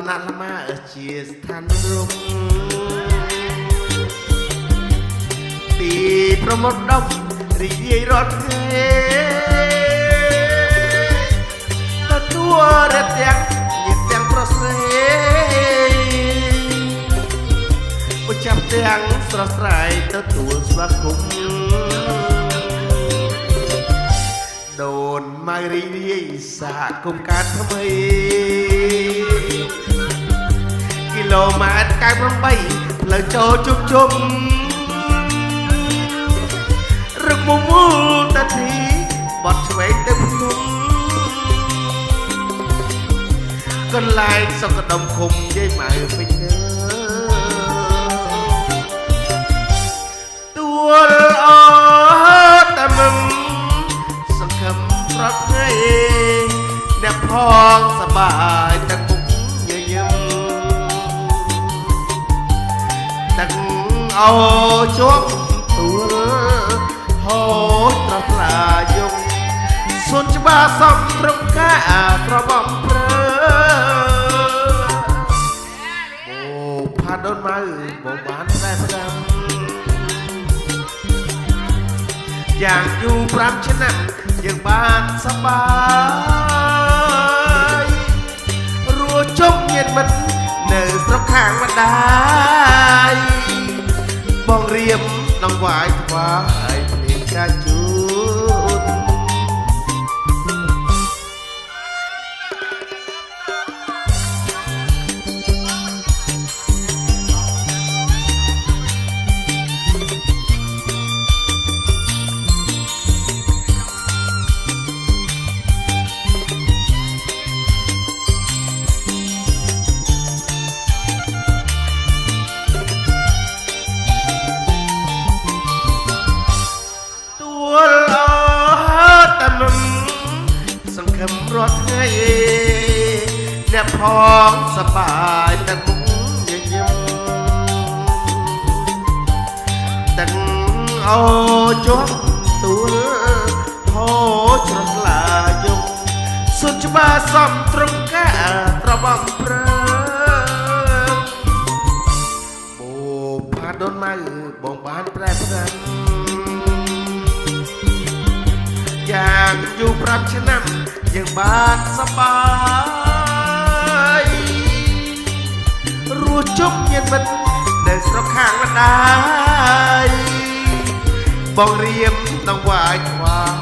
ណៈលមាជាស្ថានរំទីប្រមត់ដប់រីករាយរត់ថ្ងៃទទួលរត់ទាំងញាតទាំងប្រស្រីពុចាំទាំងស្រស់ស្រាយទទួលស្វាគមន៍ដូនមករីករាយសហគមន៍ការថ្មីគីឡូម៉ែត្រ98ផ្លូវចូលជុំជុំរឹកមុំមូលតាទីបត់ឆ្វេងទៅភ្នំកន្លែងសុខដុមឃុំយាយម៉ៅពេញទៅទួលអតាមសង្ឃឹមប្រត់ថ្ងៃអ្នកផងសបាយទាំងមុខញញឹមទាំងអោជាប់ទួលហូតត្រថ្លាយងសុនច្បារសំត្រង់ការត្របំព្រើអូផាដូនម៉ៅបងបានតែផ្ដាំយ៉ាងយូរ5ឆ្នាំយើងបានសប្បាយរួចជុំញាតិមិត្តនៅស្រុកខាងម្ដាយបងរៀបដងវាយថ្វាយភ្លេងការជូនសង្ឃឹមរត់ថ្ងៃអ្នកផងសបាយទាំងមុខញញឹមទាំងអូជាប់ទួលហូរច្រត់ឡាយងសុនច្បារសំត្រង់ការត្របំព្រើអូផាដូនម៉ៅបងបានប្រែប្រាំយ៉ាងយូរ5ឆ្នាំយើងបានសប្បាយរួចជុំញាតិមិត្តនៅស្រុកខាងម្ដាយបងរៀមដងវាយថ្វាយ